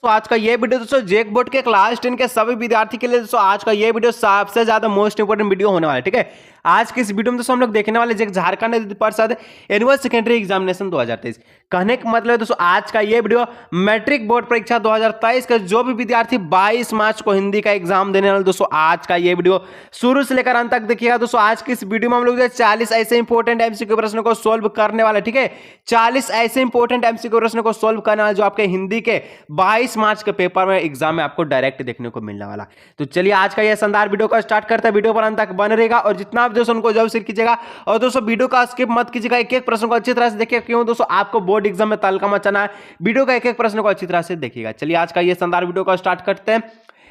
तो आज का ये वीडियो दोस्तों जेक बोर्ड के क्लास 10 के सभी विद्यार्थी के लिए दोस्तों आज का ये वीडियो सबसे ज्यादा मोस्ट इंपोर्टेंट वीडियो होने वाला है। ठीक है, आज की इस वीडियो में दोस्तों हम लोग देखने वाले जेक झारखंड परिषद एनुअल सेकेंडरी एग्जामिनेशन 2023। कहने का मतलब है दोस्तों आज का ये वीडियो मैट्रिक बोर्ड परीक्षा 2023 के जो भी विद्यार्थी 22 मार्च को हिंदी का एग्जाम देने वाले दोस्तों आज का ये वीडियो शुरू से लेकर अंत तक देखिएगा। दोस्तों आज की इस वीडियो में हम लोग 40 ऐसे इंपोर्टेंट एमसीक्यू प्रश्नों को सोल्व करने वाले। ठीक है, 40 ऐसे इंपोर्टेंट एमसीक्यू प्रश्नों को सोल्व करने वाले जो आपके हिंदी के 22 मार्च के पेपर में एग्जाम में आपको डायरेक्ट देखने को मिलने वाला। तो चलिए आज का ये शानदार वीडियो का स्टार्ट करते हैं। वीडियो पर अंत तक बने रहेगा और जितना आप दोस्तों उनको जरूर शेयर कीजिएगा और दोस्तों वीडियो का स्किप मत कीजिएगा। एक एक प्रश्न को अच्छी तरह से देखिए, क्यों दोस्तों आपको बोर्ड एग्जाम में तहलका मचाना है। वीडियो का एक एक प्रश्न को अच्छी तरह से देखिएगा। चलिए आज का ये शानदार वीडियो का स्टार्ट करते हैं।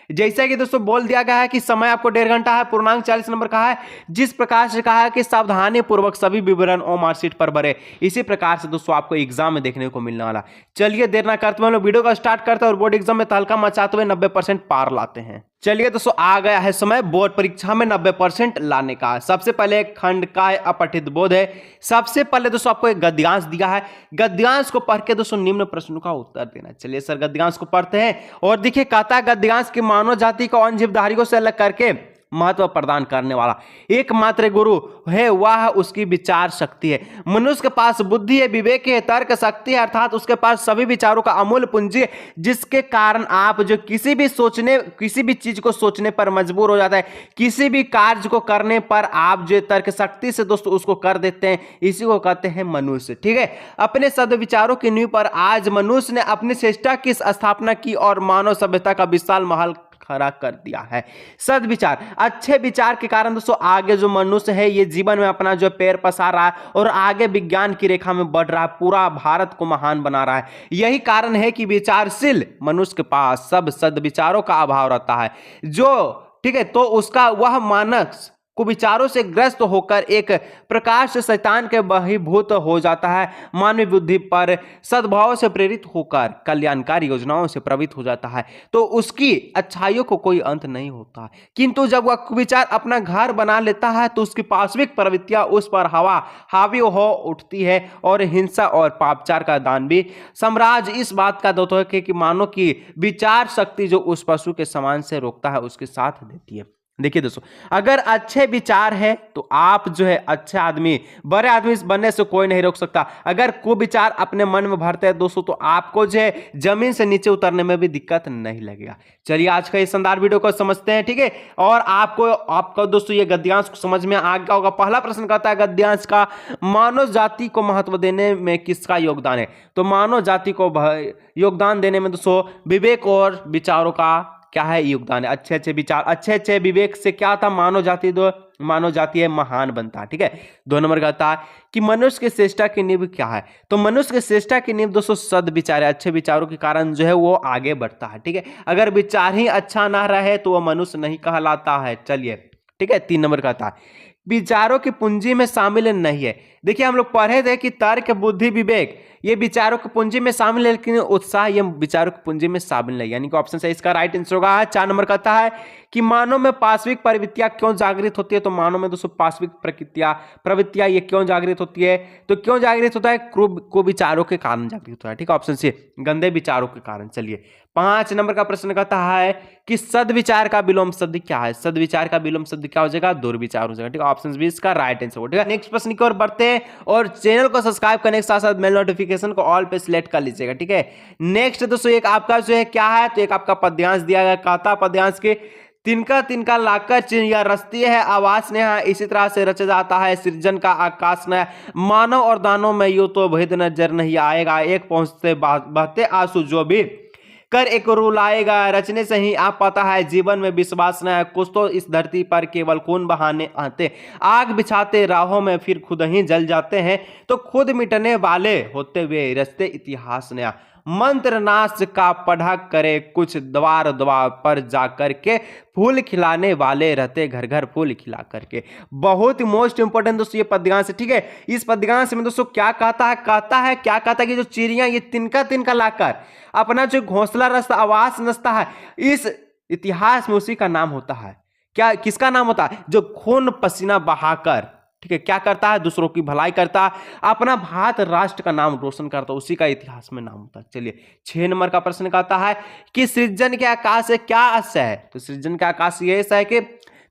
जैसा कि दोस्तों बोल दिया गया है कि समय आपको 1.5 घंटा है, पूर्णांक 40 नंबर का है। जिस प्रकार से कहा है कि सावधानी पूर्वक सभी विवरण और मार्कशीट पर भरे, इसी प्रकार से दोस्तों आपको एग्जाम में देखने को मिलने वाला। चलिए देर ना करते हुए हम लोग वीडियो का स्टार्ट करते हैं और बोर्ड एग्जाम में तहलका मचाते हुए 90% पार लाते हैं। चलिए दोस्तों आ गया है समय बोर्ड परीक्षा में 90% लाने का। सबसे पहले खंड का अपठित बोध है। सबसे पहले दोस्तों आपको एक गद्यांश दिया है, गद्यांश को पढ़ के दोस्तों निम्न प्रश्नों का उत्तर देना। चलिए सर गद्यांश को पढ़ते हैं और देखिए कहता है गद्यांश की मानव जाति को अन्य जीवधारियों से अलग करके महत्व प्रदान करने वाला एकमात्र गुरु है, वह उसकी विचार शक्ति है। मनुष्य के पास बुद्धि है, विवेक है, तर्क शक्ति है, अर्थात उसके पास सभी विचारों का अमूल्य पूंजी है, जिसके कारण आप जो किसी भी चीज को सोचने पर मजबूर हो जाता है, किसी भी कार्य को करने पर आप जो तर्क शक्ति से दोस्तों उसको कर देते हैं, इसी को कहते हैं मनुष्य। ठीक है, अपने सद्विचारों की नींव पर आज मनुष्य ने अपनी श्रेष्ठता की स्थापना की और मानव सभ्यता का विशाल महल खड़ा कर दिया है। सद्विचार, अच्छे विचार के कारण दोस्तों आगे जो मनुष्य है ये जीवन में अपना जो पैर पसार रहा है और आगे विज्ञान की रेखा में बढ़ रहा है, पूरा भारत को महान बना रहा है। यही कारण है कि विचारशील मनुष्य के पास सब सद्विचारों का अभाव रहता है। जो ठीक है तो उसका वह मानस कुविचारों से ग्रस्त होकर एक प्रकार से शैतान के बहिर्भूत हो जाता है। मानवीय बुद्धि पर सद्भाव से प्रेरित होकर कल्याणकारी योजनाओं से प्रभावित हो जाता है तो उसकी अच्छाइयों को कोई अंत नहीं होता। किंतु जब वह कुविचार अपना घर बना लेता है तो उसकी पाश्विक प्रवृत्तियां उस पर हावी हो उठती है और हिंसा और पापचार का दानवी साम्राज्य इस बात का दोष है कि मानव की विचार शक्ति जो उस पशु के समान से रोकता है उसके साथ देती है। देखिए दोस्तों अगर अच्छे विचार है तो आप जो है अच्छे आदमी, बड़े आदमी बनने से कोई नहीं रोक सकता। अगर कुविचार अपने मन में भरते हैं दोस्तों तो आपको जो है जमीन से नीचे उतरने में भी दिक्कत नहीं लगेगा। चलिए आज का ये शानदार वीडियो को समझते हैं। ठीक है, और आपको दोस्तों ये गद्यांश समझ में आ गया होगा। पहला प्रश्न कहता है गद्यांश का मानव जाति को महत्व देने में किसका योगदान है। तो मानव जाति को योगदान देने में दोस्तों विवेक और विचारों का क्या है योगदान है। अच्छे अच्छे विचार, अच्छे अच्छे विवेक से क्या था मानव जाति है महान बनता है। ठीक है, 2 नंबर का था कि मनुष्य के श्रेष्ठता की नींव क्या है। तो मनुष्य के श्रेष्ठता की नींव दोस्तों सद्विचार है, अच्छे विचारों के कारण जो है वो आगे बढ़ता है। ठीक है, अगर विचार ही अच्छा ना रहे तो वह मनुष्य नहीं कहलाता है। चलिए ठीक है, 3 नंबर का था विचारों की पूंजी में शामिल नहीं है। देखिए हम लोग पढ़े थे कि तर्क, बुद्धि, विवेक ये विचारों की पूंजी में शामिल है, लेकिन उत्साह ये विचारों की पूंजी में शामिल नहीं, यानी कि ऑप्शन से इसका राइट आंसर होगा। 4 नंबर कहता है कि मानव में पाश्विक प्रवृत्तियां क्यों जागृत होती है। तो मानव में दोस्तों पाश्विक प्रवृत्तियां ये क्यों जागृत होती है। तो क्यों जागृत होता है, कुविचारों के कारण जागृत होता है। ठीक है, ऑप्शन सी गंदे विचारों के कारण। चलिए 5 नंबर का प्रश्न कहता है कि सद्विचार का विलोम शब्द क्या है। सद्विचार का विलोम शब्द क्या हो जाएगा, दुर्विचार हो जाएगा। ठीक है, ऑप्शन बी इसका राइट आंसर होगा। ठीक है, नेक्स्ट प्रश्न की ओर बढ़ते हैं और चैनल को सब्सक्राइब करने के साथ साथ बेल नोटिफिकेशन को ऑल पे सिलेक्ट कर लीजिएगा। ठीक है, नेक्स्ट दोस्तों एक आपका जो है क्या है, तो एक आपका पद्यांश दिया गया। कहता पद्यांश के तिनका तिनका लाकर चिड़िया रचती है, आवास नेहा इसी तरह से रचा जाता है सृजन का आकाश नया। मानव और दानों में यूं तो भेद नजर नहीं आएगा, एक पहुंचते बहते आंसू जो भी कर एक रुलाएगा। रचने से ही आप पता है जीवन में विश्वास न है, कुछ तो इस धरती पर केवल खून बहाने आते, आग बिछाते राहों में फिर खुद ही जल जाते हैं, तो खुद मिटने वाले होते हुए रचते इतिहास नया। मंत्र नाश का पढ़ा करे कुछ, द्वार द्वार पर जाकर के फूल खिलाने वाले रहते घर घर फूल खिला करके। बहुत ही मोस्ट इंपोर्टेंट दोस्तों ये पद्यांश है। ठीक है, इस पद्यांश में दोस्तों क्या कहता है कि जो चिड़ियां ये तिनका तिनका लाकर अपना जो घोंसला रचता, आवास नचता है, इस इतिहास में उसी का नाम होता है। क्या किसका नाम होता है, जो खून पसीना बहाकर ठीक है, क्या करता है, दूसरों की भलाई करता है, अपना भारत राष्ट्र का नाम रोशन करता है, उसी का इतिहास में नाम होता है। चलिए 6 नंबर का प्रश्न कहता है कि सृजन के आकाश से क्या आशय है। तो सृजन के आकाश ये ऐसा है कि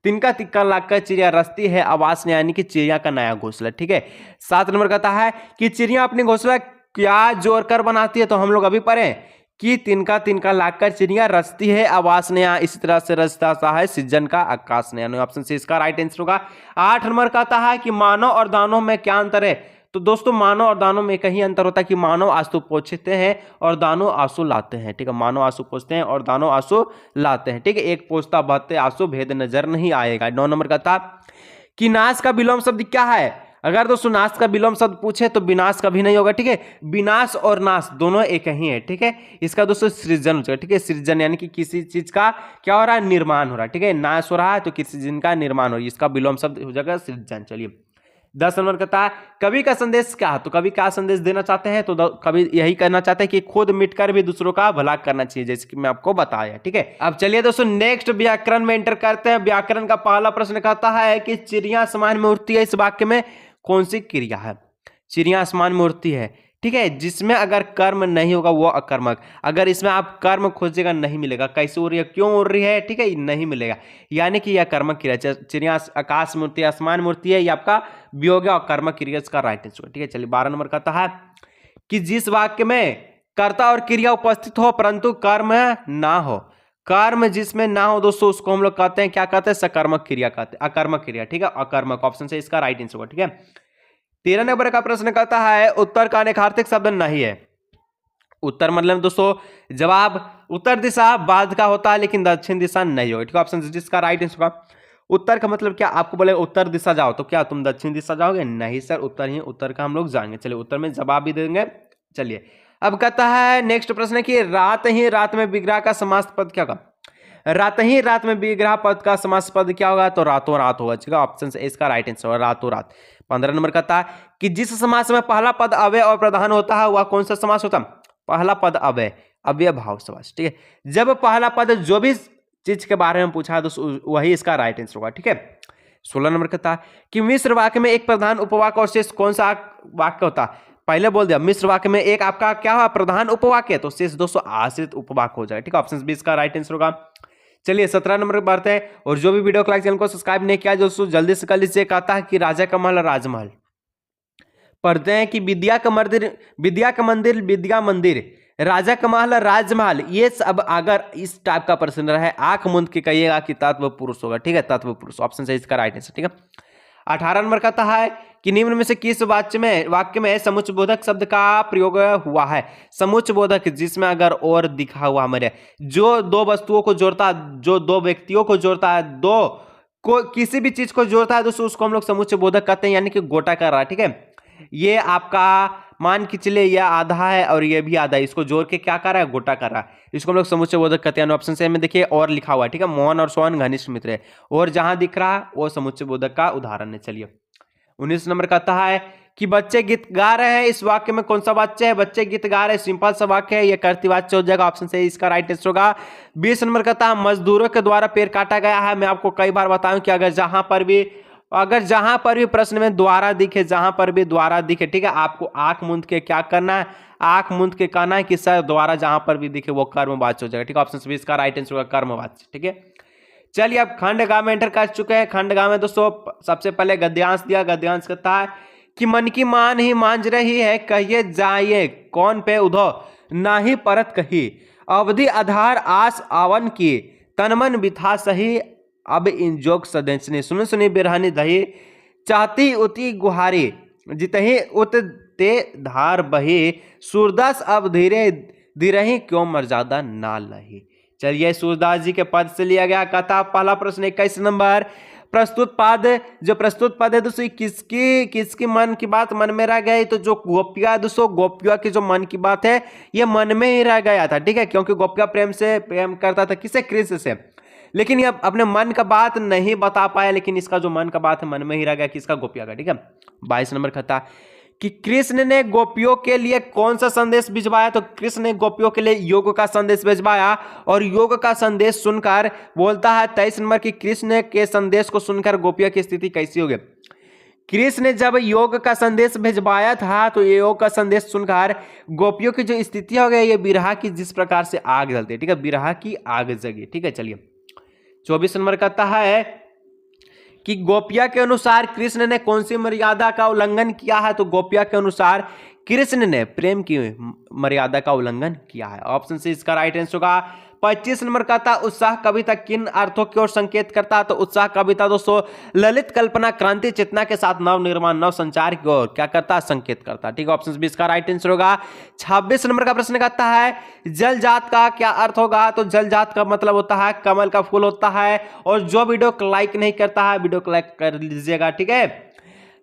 तिनका तिक्का लागकर चिड़िया रचती है आवास ने, यानी कि चिड़िया का नया घोंसला। ठीक है, 7 नंबर कहता है कि चिड़िया अपनी घोंसला क्या जोड़कर बनाती है। तो हम लोग अभी पढ़े कि तिनका तिनका लागकर चिड़िया रचती है आवास नया, इसी तरह से रचता सा है सृजन का आकाश नया। ऑप्शन सी इसका राइट आंसर होगा। 8 नंबर कहता है कि मानव और दानव में क्या अंतर है। तो दोस्तों मानव और दानव में कहीं अंतर होता है कि मानव आंसू पोंछते हैं और दानव आंसू लाते हैं। ठीक है, मानव आंसू पोंछते हैं और दानव आंसू लाते हैं। ठीक है, एक पोंछता बहते आंसू भेद नजर नहीं आएगा। 9 नंबर कहता कि नाश का विलोम शब्द क्या है। अगर दोस्तों नाश का विलोम शब्द पूछे तो विनाश कभी नहीं होगा। ठीक है, विनाश और नाश दोनों एक ही है। ठीक है, इसका दोस्तों सृजन हो जाएगा। ठीक है, सृजन यानी कि किसी चीज का क्या हो रहा है, निर्माण हो रहा है। ठीक है, नाश हो रहा है तो किसी चीज का निर्माण हो रहा है, इसका विलोम शब्द हो जाएगा सृजन। चलिए 10 नंबर कहता है कवि का संदेश क्या है। तो कवि क्या संदेश देना चाहते हैं। तो कवि यही कहना चाहते हैं कि खुद मिटकर भी दूसरों का भला करना चाहिए, जैसे कि मैं आपको बताया। ठीक है, अब चलिए दोस्तों नेक्स्ट व्याकरण में एंटर करते हैं। व्याकरण का पहला प्रश्न कहता है कि चिड़िया आसमान में उड़ती है, इस वाक्य में कौन सी क्रिया है। चिड़िया आसमान में उड़ती है, ठीक है, जिसमें अगर कर्म नहीं होगा वो अकर्मक। अगर इसमें आप कर्म खोजेगा नहीं मिलेगा, कैसे उड़ रही है, क्यों उड़ रही है, ठीक है, नहीं मिलेगा, यानी कि यह कर्मक क्रिया। चिड़िया आकाश में उड़ती है, आसमान में उड़ती है, ये आपका वियोग और कर्मक क्रिया का राइट आंसर। ठीक है, चलिए 12 नंबर कहता है कि जिस वाक्य में कर्ता और क्रिया उपस्थित हो परंतु कर्म ना हो। कर्म जिसमें ना हो दोस्तों उसको हम लोग कहते हैं, क्या कहते हैं, सकर्मक क्रिया कहते हैं, अकर्मक क्रिया। ठीक है, अकर्मक ऑप्शन से इसका राइट आंसर होगा। ठीक है, 13 नंबर का प्रश्न कहता है उत्तर का अनेकार्थक शब्द नहीं है। उत्तर मतलब दोस्तों जवाब उत्तर दिशा बाद का होता है लेकिन दक्षिण दिशा नहीं होगा। ठीक है, ऑप्शन जिसका राइट आंसर होगा। उत्तर का मतलब क्या, आपको बोले उत्तर दिशा जाओ तो क्या तुम दक्षिण दिशा जाओगे, नहीं सर, उत्तर ही उत्तर का हम लोग जाएंगे। चलिए उत्तर में जवाब भी देंगे। चलिए अब कहता है नेक्स्ट प्रश्न कि रात ही रात में विग्रह का समास पद क्या होगा। रात ही रात में विग्रह पद का समास पद क्या होगा। तो रातों रात होगा। ठीक है, ऑप्शन से इसका राइट आंसर होगा रातों रात। 15 नंबर कहता है कि जिस समास में पहला पद अव्यय और प्रधान होता है वह कौन सा समास होता है। पहला पद अव्यय, अव्यय भाव समास। ठीक है, जब पहला पद जो भी चीज के बारे में पूछा है तो वही इसका राइट आंसर होगा। ठीक है, 16 नंबर कहता है कि मिश्र वाक्य में एक प्रधान उपवाक्य और शेष कौन सा वाक्य होता है। पहले बोल दिया मिश्र वाक्य में एक आपका क्या हुआ, प्रधान उपवाक्य, तो शेष दोस्तों आश्रित उपवाक्य हो जाएगा। ठीक है, ऑप्शन बी इसका राइट आंसर होगा। चलिए 17 नंबर पर बढ़ते हैं। और जो भी वीडियो क्लास चैनल को सब्सक्राइब नहीं किया दोस्तों जल्दी से कर लीजिए। कहता है कि राजा का महल राजमहल, पढ़ते हैं कि विद्या का मंदिर विद्या मंदिर, राजा का महल राजमहल। ये सब अगर इस टाइप का प्रश्न रहे आंख मूंद के कहिएगा कि तत्व पुरुष होगा। ठीक है, तत्व पुरुष ऑप्शन से इसका राइट आंसर। ठीक है, 18 नंबर कहता है कि निम्न में से किस वाक्य में समुच्चयबोधक शब्द का प्रयोग हुआ है। समुच्चयबोधक जिसमें अगर और दिखा हुआ हमारे जो दो वस्तुओं को जोड़ता है, जो दो व्यक्तियों को जोड़ता है, दो को किसी भी चीज को जोड़ता है दोस्तों उसको हम लोग समुच्चयबोधक कहते हैं, यानी कि गोटा कर रहा है। ठीक है, ये आपका मान के चले यह आधा है और ये भी आधा है, इसको जोड़ के क्या कर रहा है, गोटा कर रहा है, इसको हम लोग समुच्चयबोधक कहते हैं। ऑप्शन से में देखिए और लिखा हुआ है। ठीक है, मोहन और सोहन घनिष्ठ मित्र है, और जहां दिख रहा है वो समुच्चयबोधक का उदाहरण है। चलिए 19 नंबर कहता है कि बच्चे गीत गा रहे हैं, इस वाक्य में कौन सा वाच्य है। बच्चे गीत गा रहे हैं सिंपल सा वाक्य है, ये कर्तृवाच्य हो जाएगा। ऑप्शन से इसका राइट आंसर होगा। 20 नंबर कहता है मजदूरों के द्वारा पेड़ काटा गया है। मैं आपको कई बार बताऊं कि अगर जहां पर भी प्रश्न में द्वारा दिखे, जहां पर भी द्वारा दिखे, ठीक है, आपको आंख मूंद के क्या करना है, आंख मूंद के कहना है कि सर द्वारा जहां पर भी दिखे वो कर्मवाच्य हो जाएगा। ठीक है, ऑप्शन से इसका राइट आंसर होगा कर्मवाच्य। ठीक है, चलिए अब खंडगा में एंटर कर चुके हैं। खंडगा में दोस्तों सबसे पहले गद्यांश दिया। गद्यांश कहता है कि मन की मान ही मांझ रही है, कहिए जाइए कौन पे उधो, ना ही परत कही, अवधि आधार आस आवन की, तन मन बिथा सही, अब इन जोग सदैचने, सुन सुनी बिरहानी दही, चाहती उती गुहारी, जितही उत ते धार बही, सूरदास अब धीरे धीरे क्यों मर्यादा ना लही। चलिए सूरदास जी के पद से लिया गया कथा। पहला प्रश्न 21 नंबर, प्रस्तुत पद, जो प्रस्तुत पद है दोस्तों किसकी मन की बात मन में रह गई। तो जो गोपिया दोस्तों, गोपिया की जो मन की बात है ये मन में ही रह गया था। ठीक है, क्योंकि गोपिया प्रेम करता था किसे, कृष्ण से, लेकिन ये अपने मन का बात नहीं बता पाया, लेकिन इसका जो मन का बात है मन में ही रह गया, किसका, गोपिया का। ठीक है, 22 नंबर कहता कि कृष्ण ने गोपियों के लिए कौन सा संदेश भिजवाया। तो कृष्ण ने गोपियों के लिए योग का संदेश भिजवाया, और योग का संदेश सुनकर बोलता है 23 नंबर की कृष्ण के संदेश को सुनकर गोपियों की स्थिति कैसी होगी। कृष्ण ने जब योग का संदेश भेजवाया था तो ये योग का संदेश सुनकर गोपियों की जो स्थिति हो गई, ये बिरहा की जिस प्रकार से आग जलती है, ठीक है, बिरहा की आग जगी, ठीक है। चलिए 24 नंबर कहता है कि गोपिया के अनुसार कृष्ण ने कौन सी मर्यादा का उल्लंघन किया है, तो गोपिया के अनुसार कृष्ण ने प्रेम की मर्यादा का उल्लंघन किया है। ऑप्शन सी इसका राइट आंसर होगा। 25 नंबर का था उत्साह कविता किन अर्थों की ओर संकेत करता है, तो उत्साह कविता दोस्तों ललित कल्पना क्रांति चेतना के साथ नव निर्माण नव संचार की ओर क्या करता है, संकेत करता है, ठीक है। ऑप्शन बी इसका राइट आंसर होगा। 26 नंबर का प्रश्न कहता है जल जात का क्या अर्थ होगा, तो जल जात का मतलब होता है कमल का फूल होता है। और जो वीडियो को लाइक नहीं करता है वीडियो को लाइक कर लीजिएगा, ठीक है।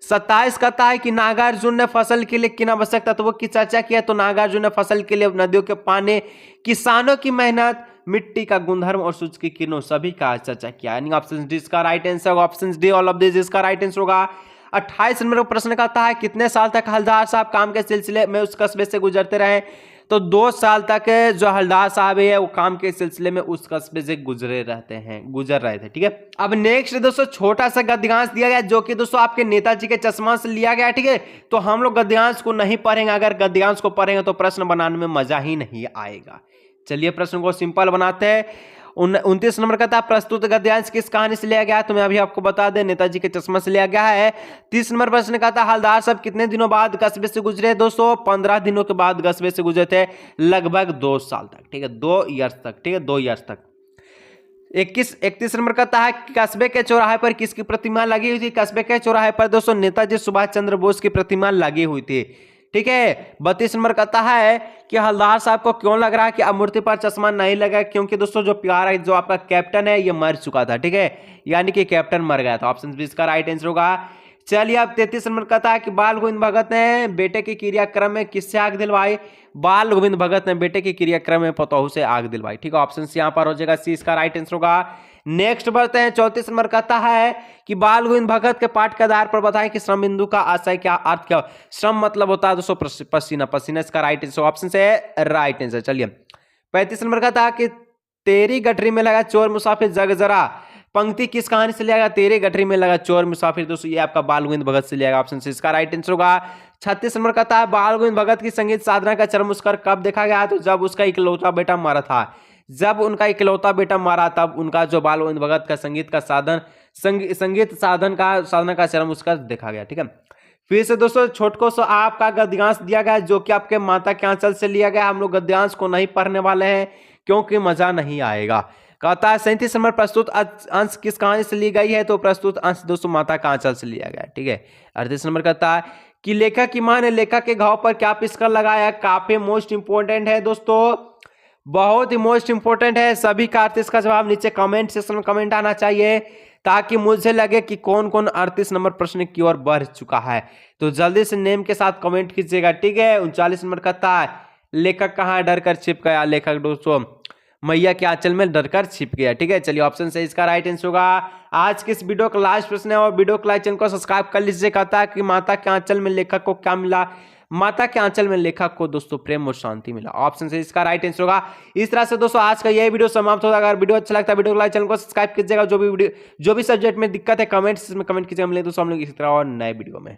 27 कहता है कि नागार्जुन ने फसल के लिए किन आवश्यक तत्वों की चर्चा की है, तो नागार्जुन ने फसल के लिए नदियों के पानी, किसानों की मेहनत, मिट्टी का गुणधर्म और सूरज की किरणों सभी का चर्चा किया, यानी ऑप्शन डी इसका राइट आंसर होगा। Option D all of this इसका राइट आंसर होगा। 28 नंबर का प्रश्न कहता है कितने साल तक हलदार साहब काम के सिलसिले में उस कस्बे से गुजरते रहे, तो 2 साल तक जो हलदार साहब है वो काम के सिलसिले में उस कस्बे से गुजर रहे थे, ठीक है। अब नेक्स्ट दोस्तों छोटा सा गद्यांश दिया गया जो कि दोस्तों आपके नेताजी के चश्मा से लिया गया, ठीक है। तो हम लोग गद्यांश को नहीं पढ़ेंगे, अगर गद्यांश को पढ़ेंगे तो प्रश्न बनाने में मजा ही नहीं आएगा। चलिए प्रश्न को सिंपल बनाते हैं। 29 नंबर का था प्रस्तुत गद्यांश किस कहानी से लिया गया है, तो मैं अभी आपको बता दें नेताजी के चश्मा से लिया गया है। 30 नंबर प्रश्न का था हलदार साहब कितने दिनों बाद कस्बे से गुजरे, दोस्तों 15 दिनों के बाद कस्बे से गुजरे थे, लगभग 2 साल तक, ठीक है, 2 ईयर्स तक, ठीक है, 2 ईयर्स तक। 31 नंबर कहता है कस्बे के चौराहे पर किसकी प्रतिमा लगी हुई थी, कस्बे के चौराहे पर दोस्तों नेताजी सुभाष चंद्र बोस की प्रतिमा लगी हुई थी, ठीक है। 32 नंबर कहता है कि हलदार साहब को क्यों लग रहा है कि अब मूर्ति पर चश्मा नहीं लगा, क्योंकि दोस्तों जो प्यारा जो आपका कैप्टन है ये मर चुका था, ठीक है, यानी कि कैप्टन मर गया था। ऑप्शन बी इसका राइट आंसर होगा। चलिए अब 33 नंबर कहता है कि बाल गोविंद भगत ने बेटे की क्रियाक्रम में किससे आग दिलवाई, बाल गोविंद भगत ने बेटे की क्रियाक्रम में पतोहू से आग दिलवाई, ठीक है। ऑप्शन सी यहाँ पर हो जाएगा, सी इसका राइट आंसर होगा। नेक्स्ट बढ़ते हैं 34 नंबर कहता है कि बाल गोविंद भगत के पाठ के आधार पर बताएं कि श्रम बिंदु का आशय क्या, अर्थ क्या। श्रम मतलब होता है दोस्तों पसीना, पसीना इसका राइट आंसर, ऑप्शन से राइट आंसर। चलिए 35 नंबर का था कि तेरी गठरी में लगा चोर मुसाफिर जग जरा, पंक्ति किस कहानी से लिया गया, तेरे गठरी में लगा चोर मुसाफिर, दोस्तों ये आपका बाल गोविंद भगत से लिया गया, ऑप्शन से इसका राइट आंसर होगा। 36 नंबर का था बाल गोविंद भगत की संगीत साधना का चरम उत्कर्ष कब देखा गया, तो जब उसका इकलौता बेटा मारा था, जब उनका इकलौता बेटा मारा तब उनका जो बाल गोविंद भगत का संगीत का साधना का चरम उत्कर्ष देखा गया, ठीक है। फिर से दोस्तों छोटको सा आपका गद्यांश दिया गया जो कि आपके माता के आंचल से लिया गया। हम लोग गद्यांश को नहीं पढ़ने वाले हैं क्योंकि मजा नहीं आएगा। कहता है 37 नंबर प्रस्तुत अंश किस कहानी से ली गई है, तो प्रस्तुत अंश दोस्तों माता का आंचल से लिया गया, ठीक है। 38 नंबर कहता है कि लेखक की मां ने लेखक के घाव पर क्या पिस्कर लगाया, काफी मोस्ट इंपोर्टेंट है दोस्तों, बहुत ही मोस्ट इंपोर्टेंट है। सभी का 38 का जवाब नीचे कमेंट सेक्शन में कमेंट आना चाहिए ताकि मुझे लगे कि कौन कौन 38 नंबर प्रश्न की ओर बढ़ चुका है। तो जल्दी से नेम के साथ कमेंट कीजिएगा, ठीक है। 39 नंबर कहता है लेखक कहाँ डरकर छिप गया, लेखक दोस्तों मैया के आंचल में डरकर छिप गया, ठीक है। चलिए ऑप्शन से इसका राइट आंसर होगा। आज के इस वीडियो का लास्ट प्रश्न है और वीडियो को लाइक चैनल को सब्सक्राइब कर लीजिए। कहता है कि माता के आंचल में लेखक को क्या मिला, माता के आंचल में लेखक को दोस्तों प्रेम और शांति मिला, ऑप्शन से इसका राइट आंसर होगा। इस तरह से दोस्तों आज का यह वीडियो समाप्त होगा। अगर वीडियो अच्छा लगता है वीडियो को लाइक चैनल को सब्सक्राइब कीजिएगा। जो भी सब्जेक्ट में दिक्कत है कमेंट्स में कमेंट कीजिएगा। मिले दोस्तों हम लोग इसी तरह और नए वीडियो में।